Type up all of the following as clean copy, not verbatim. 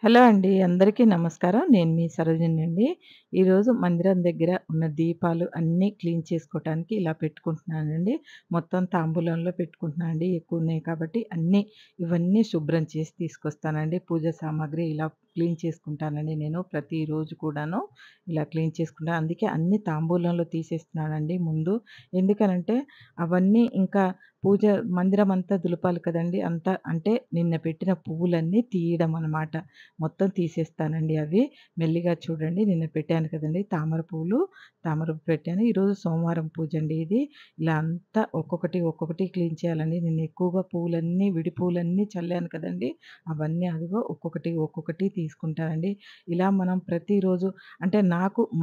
Hello అండి. అందరికీ నమస్కారం. నేను మీ సరోజినండి. ఈరోజు మందిరం దగ్గర ఉన్న దీపాలు అన్నీ క్లీన్ చేసుకోవటానికి ఇలా పెట్టుకుంటున్నానండి. మొత్తం తాంబూలంలో పెట్టుకుంటున్నానండి. ఎక్కువున్నాయి కాబట్టి ఇవన్నీ శుభ్రం చేసి తీసుకొస్తానండి. పూజ సామాగ్రి ఇలా క్లీన్ చేసుకుంటానండి నేను ప్రతిరోజు కూడాను. ఇలా క్లీన్ చేసుకుంటా. అందుకే అన్నీ తాంబూలంలో తీసేస్తున్నానండి ముందు. ఎందుకనంటే అవన్నీ ఇంకా పూజ మందిరమంతా దులపాలి కదండీ! అంతా అంటే నిన్న పెట్టిన పువ్వులన్నీ తీయడం అనమాట. మొత్తం తీసేస్తానండి అవి. మెల్లిగా చూడండి నిన్న పెట్టాను కదండీ తామర పువ్వులు, తామర పెట్టాను. ఈరోజు సోమవారం పూజండి ఇది. ఇలా అంతా ఒక్కొక్కటి క్లీన్ చేయాలండి. నిన్న ఎక్కువగా పువ్వులన్నీ విడి పువ్వులన్నీ చల్లాను కదండీ! అవన్నీ అదిగో ఒక్కొక్కటి తీసుకుంటానండి. ఇలా మనం ప్రతిరోజు అంటే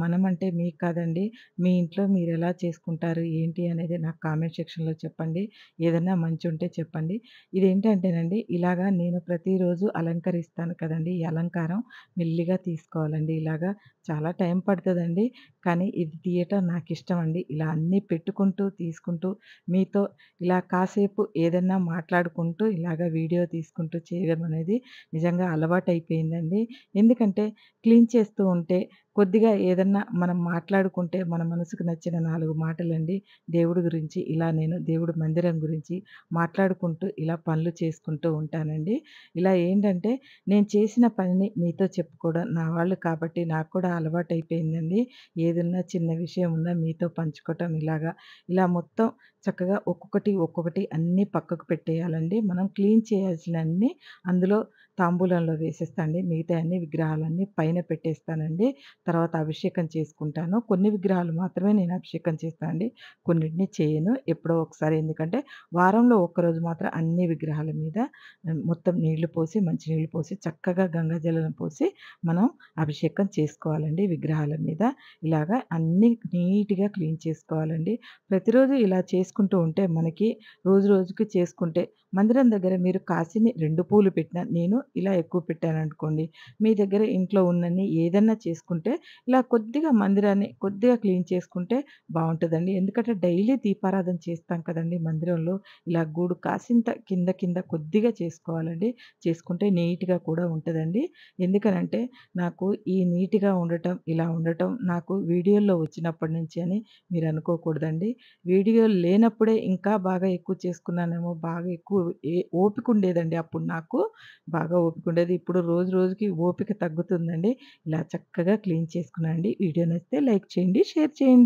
మనమంటే మీకు కాదండి. మీ ఇంట్లో మీరెలా చేసుకుంటారు? ఏంటి అనేది నాకు కామెంట్ సెక్షన్‌లో చెప్పండి. ఏదన్నా మంచుంటే చెప్పండి. ఇదేంటంటేనండి ఇలాగా నేను ప్రతిరోజు అలంకరిస్తాను కదండీ! ఈ అలంకారం మెల్లిగా తీసుకోవాలండి. ఇలాగా చాలా టైం పడతదండి. కానీ ఇది తీయటం నాకిష్టమండి. ఇలా అన్నీ పెట్టుకుంటూ, తీసుకుంటూ మీతో ఇలా కాసేపు ఏదన్నా మాట్లాడుకుంటూ ఇలాగ వీడియో తీసుకుంటూ చేయడం అనేది నిజంగా అలవాటయిపోయిందండి. ఎందుకంటే క్లీన్ చేస్తూ ఉంటే కొద్దిగా ఏదన్నా మనం మాట్లాడుకుంటే మన మనసుకు నచ్చిన 4 మాటలండి దేవుడి గురించి ఇలా నేను దేవుడి మందిరం గురించి మాట్లాడుకుంటూ ఇలా పనులు చేసుకుంటూ ఉంటానండి. ఇలా ఏంటంటే నేను చేసిన పనిని మీతో చెప్పుకోవడం నా వాళ్ళు కాబట్టి నాకు కూడా అలవాటయిపోయిందండి. ఏదున్నా చిన్న విషయం ఉన్నా మీతో పంచుకోవటం ఇలాగా. ఇలా మొత్తం చక్కగా ఒక్కొక్కటి అన్నీ పక్కకు పెట్టేయాలండి. మనం క్లీన్ చేయాల్సినన్ని అందులో తాంబూలంలో వేసేస్తా అండి. మిగతాయన్ని విగ్రహాలన్నీ పైన పెట్టేస్తానండి. తర్వాత అభిషేకం చేసుకుంటాను. కొన్ని విగ్రహాలు మాత్రమే నేను అభిషేకం చేస్తా అండి. కొన్నిటిని చేయను. ఎప్పుడో ఒకసారి ఎందుకంటే వారంలో ఒక్కరోజు మాత్రం అన్ని విగ్రహాల మీద మొత్తం నీళ్లు పోసి, మంచినీళ్ళు పోసి, చక్కగా గంగాజలం పోసి మనం అభిషేకం చేసుకోవాలండి విగ్రహాల మీద. ఇలాగా అన్నీ నీట్‌గా క్లీన్ చేసుకోవాలండి. ప్రతిరోజు ఇలా చేసుకుంటూ ఉంటే మనకి రోజు రోజుకి చేసుకుంటే మందిరం దగ్గర మీరు కాసిని 2 పూలు పెట్టినా, నేను ఇలా ఎక్కువ పెట్టాననుకోండి, మీ దగ్గర ఇంట్లో ఉన్నన్ని ఏదన్నా చేసుకుంటే ఇలా కొద్దిగా మందిరాన్ని కొద్దిగా క్లీన్ చేసుకుంటే బావుంటదండి. ఎందుకంటే డైలీ దీపారాధన చేస్తాం కదండీ మందిరంలో. ఇలా గూడు కాసింత కింద కొద్దిగా చేసుకోవాలండి. చేసుకుంటే నీట్‌గా కూడా ఉంటదండి. ఎందుకనంటే నాకు ఈ నీట్‌గా ఉండటం, ఇలా ఉండటం నాకు వీడియోల్లో వచ్చినప్పటి నుంచి అని మీరనుకోకూడదండి. వీడియోలు లేనప్పుడే ఇంకా బాగా ఎక్కువ చేసుకున్నానేమో, బాగా ఎక్కువ ఓపికుండేదండి అప్పుడు నాకు. బాగా ఓపికుండేది. ఇప్పుడు రోజు రోజుకి ఓపిక తగ్గుతుందండి. ఇలా చక్కగా క్లీన్ చేసుకున్నానండి. వీడియో నచ్చితే లైక్ చేయండి, షేర్ చేయండి.